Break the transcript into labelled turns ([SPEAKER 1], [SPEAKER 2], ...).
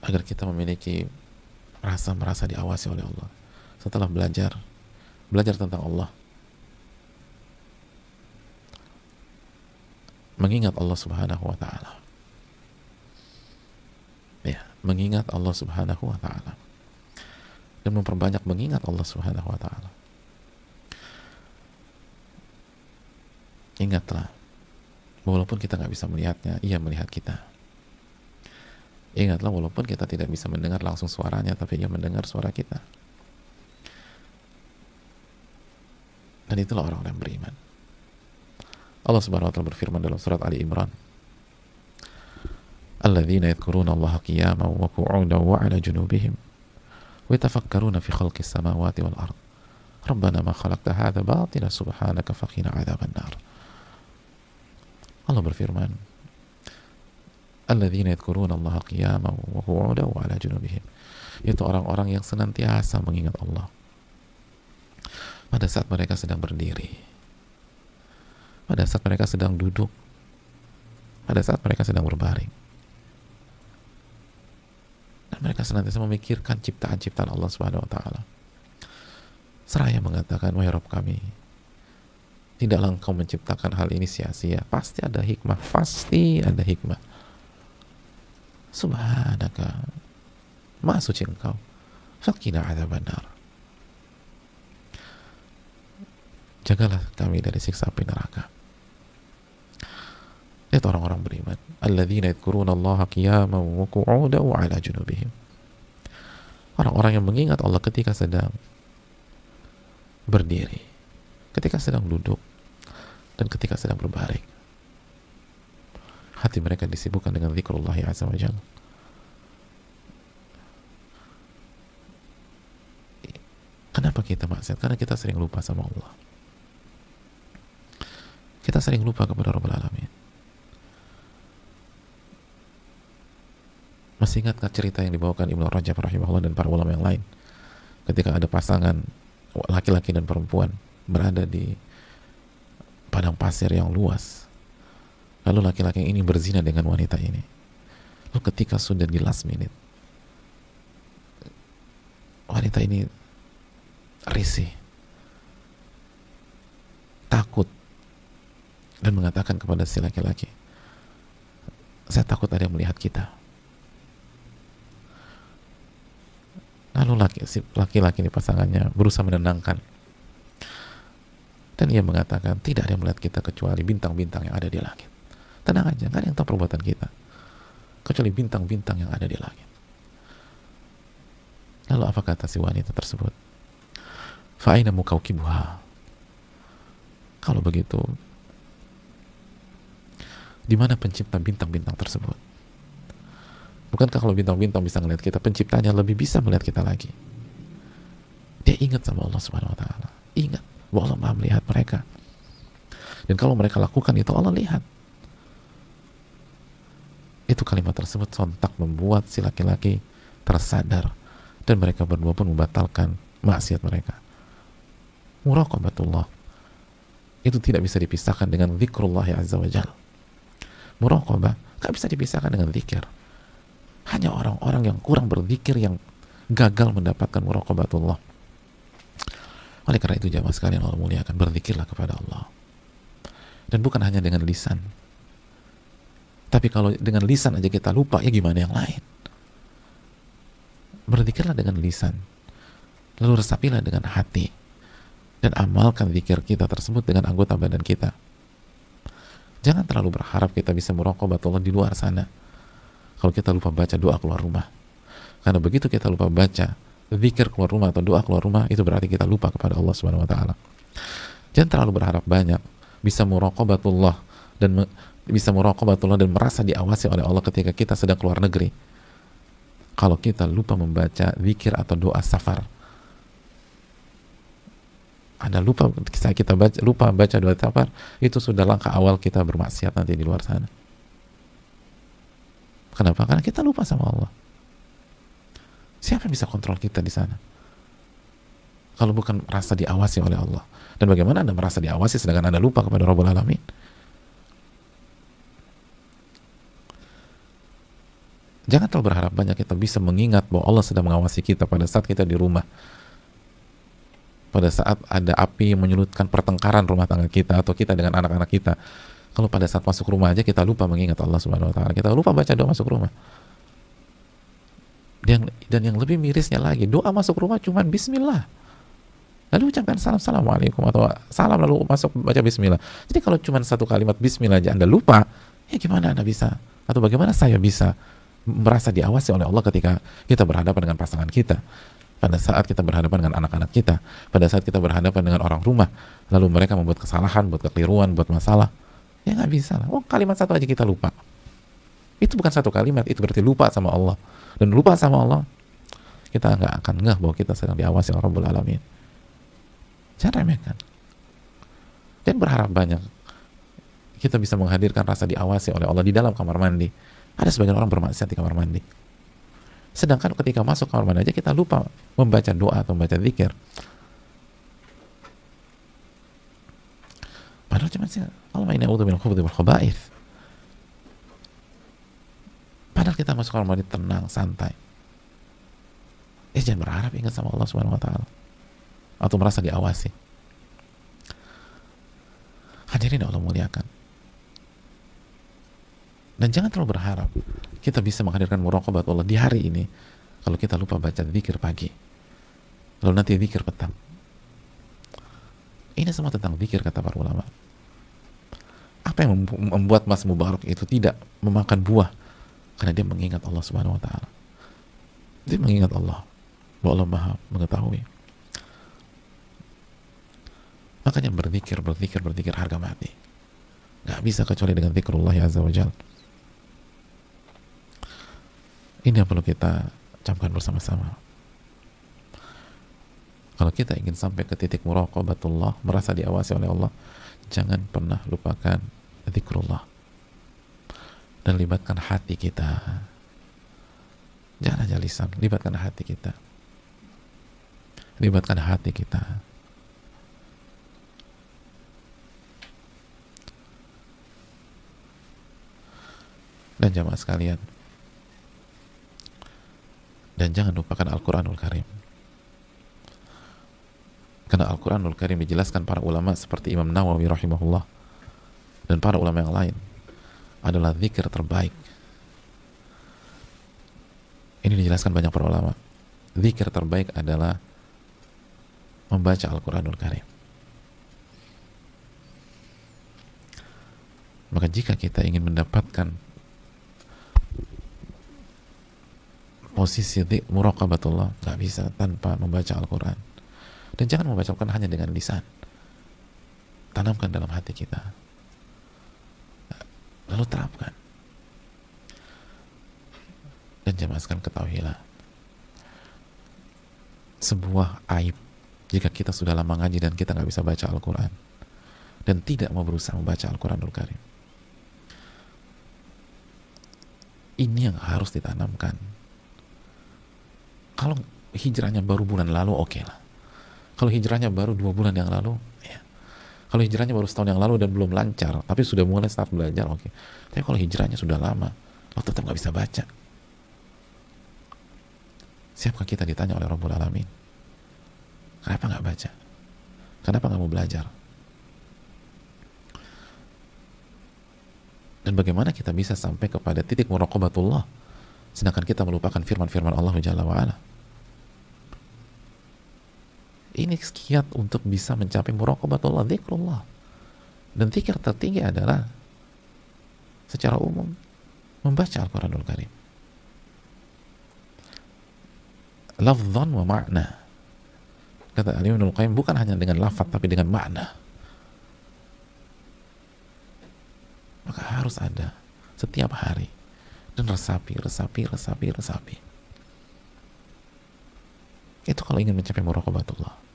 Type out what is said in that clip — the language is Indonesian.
[SPEAKER 1] agar kita memiliki rasa merasa diawasi oleh Allah. Setelah belajar tentang Allah, mengingat Allah Subhanahu wa taala. Ya, mengingat Allah Subhanahu wa taala dan memperbanyak mengingat Allah Subhanahu wa taala. Ingatlah, walaupun kita nggak bisa melihatnya, Ia melihat kita. Ingatlah, walaupun kita tidak bisa mendengar langsung suaranya, tapi Ia mendengar suara kita. Dan itulah orang-orang yang beriman. Allah Subhanahu wa taala berfirman dalam surat Ali Imran, "Alladzina yadhkuruna Allaha qiyaman wa qu'udan wa 'ala junubihim wa yatafakkaruna fi khalqis samawati wal ard. Rabbana ma khalaqta hadza batila subhanaka faqina 'adzaban nar." Allah berfirman, "Alladzina yadhkuruna Allaha qiyaman wa qu'udan wa 'ala junubihim." Itu orang-orang yang senantiasa mengingat Allah pada saat mereka sedang berdiri, pada saat mereka sedang duduk, pada saat mereka sedang berbaring. Dan mereka senantiasa memikirkan ciptaan-ciptaan Allah Subhanahu wa taala. Seraya mengatakan, "Wahai Rabb kami, tidaklah Engkau menciptakan hal ini sia-sia. Pasti ada hikmah, pasti ada hikmah. Subhanaka, Maha suci Engkau. Faqina adzaban nar." Jagalah kami dari siksa api neraka. Lihat orang-orang beriman. Alladzina yadhkuruna Allaha qiyaman wa qu'udan wa 'ala junubihim. Orang-orang yang mengingat Allah ketika sedang berdiri, ketika sedang duduk, dan ketika sedang berbaring. Hati mereka disibukkan dengan zikrullah azza wa jalla. Kenapa kita maksiat? Karena kita sering lupa sama Allah. Kita sering lupa kepada Rabbul Alamin. Masih ingatkah cerita yang dibawakan Ibnu Rajab rahimahullah dan para ulama yang lain ketika ada pasangan laki-laki dan perempuan berada di padang pasir yang luas, lalu laki-laki ini berzina dengan wanita ini. Lalu ketika sudah di last minute, wanita ini risih, takut, dan mengatakan kepada si laki-laki, "Saya takut ada yang melihat kita." Lalu laki-laki ini pasangannya berusaha menenangkan, dan ia mengatakan, "Tidak ada yang melihat kita kecuali bintang-bintang yang ada di langit. Tenang aja, nggak ada yang tahu perbuatan kita kecuali bintang-bintang yang ada di langit." Lalu apa kata si wanita tersebut? "Fa'aina mukaukibuha." Kalau begitu, di mana pencipta bintang-bintang tersebut? Bukankah kalau bintang-bintang bisa melihat kita, penciptanya lebih bisa melihat kita lagi? Dia ingat sama Allah Subhanahu wa taala. Ingat bahwa Allah Maha melihat mereka. Dan kalau mereka lakukan itu, Allah lihat. Itu kalimat tersebut sontak membuat si laki-laki tersadar, dan mereka berdua pun membatalkan maksiat mereka. Muraqabatullah itu tidak bisa dipisahkan dengan zikrullah azza wa jalla. Muraqabah gak bisa dipisahkan dengan zikir. Hanya orang-orang yang kurang berzikir yang gagal mendapatkan muraqabatullah. Oleh karena itu jamaah sekalian Allah muliakan, berzikirlah kepada Allah. Dan bukan hanya dengan lisan. Tapi kalau dengan lisan aja kita lupa, ya gimana yang lain? Berzikirlah dengan lisan. Lalu resapilah dengan hati. Dan amalkan zikir kita tersebut dengan anggota badan kita. Jangan terlalu berharap kita bisa muraqabatullah di luar sana. Kalau kita lupa baca doa keluar rumah. Karena begitu kita lupa baca zikir keluar rumah atau doa keluar rumah, itu berarti kita lupa kepada Allah Subhanahu wa taala. Jangan terlalu berharap banyak bisa muraqabatullah dan merasa diawasi oleh Allah ketika kita sedang keluar negeri. Kalau kita lupa membaca zikir atau doa safar. Ada lupa baca doa safar, itu sudah langkah awal kita bermaksiat nanti di luar sana. Kenapa? Karena kita lupa sama Allah. Siapa yang bisa kontrol kita di sana? Kalau bukan merasa diawasi oleh Allah. Dan bagaimana Anda merasa diawasi sedangkan Anda lupa kepada Rabbul Alamin? Jangan terlalu berharap banyak kita bisa mengingat bahwa Allah sedang mengawasi kita pada saat kita di rumah, pada saat ada api yang menyulutkan pertengkaran rumah tangga kita atau kita dengan anak-anak kita. Kalau pada saat masuk rumah aja kita lupa mengingat Allah Subhanahu wa taala, kita lupa baca doa masuk rumah. Dan yang lebih mirisnya lagi, doa masuk rumah cuman bismillah. Lalu ucapkan salam, assalamualaikum, atau salam lalu masuk baca bismillah. Jadi kalau cuma satu kalimat bismillah aja Anda lupa, ya gimana Anda bisa? Atau bagaimana saya bisa merasa diawasi oleh Allah ketika kita berhadapan dengan pasangan kita, pada saat kita berhadapan dengan anak-anak kita, pada saat kita berhadapan dengan orang rumah, lalu mereka membuat kesalahan, buat kekeliruan, buat masalah, ya nggak bisa lah. Oh, kalimat satu aja kita lupa. Itu bukan satu kalimat, itu berarti lupa sama Allah. Dan lupa sama Allah, kita nggak akan ngeh bahwa kita sedang diawasi oleh Rabbul Alamin. Jangan remehkan. Jangan berharap banyak kita bisa menghadirkan rasa diawasi oleh Allah di dalam kamar mandi. Ada sebagian orang bermaksiat di kamar mandi. Sedangkan ketika masuk kamar mandi aja kita lupa membaca doa atau membaca zikir. Padahal cuma sih, Allahumma inni a'udzu minal khubuthi wal khaba'ith. Padahal kita masuk kamar mandi tenang, santai. Jangan berharap ingat sama Allah Subhanahu wa taala atau merasa diawasi. Hadirin Allah muliakan. Dan jangan terlalu berharap kita bisa menghadirkan muraqabat Allah di hari ini kalau kita lupa baca zikir pagi, lalu nanti zikir petang. Ini semua tentang zikir kata para ulama. Apa yang membuat Mas Mubarak itu tidak memakan buah? Karena dia mengingat Allah Subhanahu wa taala. Dia mengingat Allah, bahwa Allah Maha mengetahui. Makanya berzikir harga mati. Gak bisa kecuali dengan zikrullah ya azza wa jalla. Ini yang perlu kita camkan bersama-sama. Kalau kita ingin sampai ke titik muraqabatullah, merasa diawasi oleh Allah, jangan pernah lupakan zikrullah. Dan libatkan hati kita. Jangan aja lisan, libatkan hati kita. Libatkan hati kita. Dan jamaah sekalian, dan jangan lupakan Al-Quranul Karim. Karena Al-Quranul Karim dijelaskan para ulama seperti Imam Nawawi rahimahullah dan para ulama yang lain adalah zikir terbaik. Ini dijelaskan banyak para ulama. Zikir terbaik adalah membaca Al-Quranul Karim. Maka jika kita ingin mendapatkan posisi muraqabatullah, nggak bisa tanpa membaca Al-Quran. Dan jangan membaca Al-Quran hanya dengan lisan. Tanamkan dalam hati kita. Lalu terapkan. Dan jamaah sekalian ketahuilah, sebuah aib jika kita sudah lama ngaji dan kita nggak bisa baca Al-Quran dan tidak mau berusaha membaca Al-Quranul Karim. Ini yang harus ditanamkan. Kalau hijrahnya baru bulan lalu, oke lah. Kalau hijrahnya baru 2 bulan yang lalu, ya. Kalau hijrahnya baru setahun yang lalu dan belum lancar, tapi sudah mulai start belajar, oke. Tapi kalau hijrahnya sudah lama, lo tetap nggak bisa baca. Siapkah kita ditanya oleh Rabbul Alamin? Kenapa nggak baca? Kenapa nggak mau belajar? Dan bagaimana kita bisa sampai kepada titik muraqabatullah sedangkan kita melupakan firman-firman Allah Jalla wa'ala? Ini kiat untuk bisa mencapai muraqabatullah, zikrullah. Dan zikir tertinggi adalah secara umum membaca Al-Quranul Karim. Lafzan wa makna. Kata Al-Imam Al-Qayyim, bukan hanya dengan lafaz tapi dengan makna. Maka harus ada setiap hari. Dan resapi. Itu kalau ingin mencapai muraqabatullah.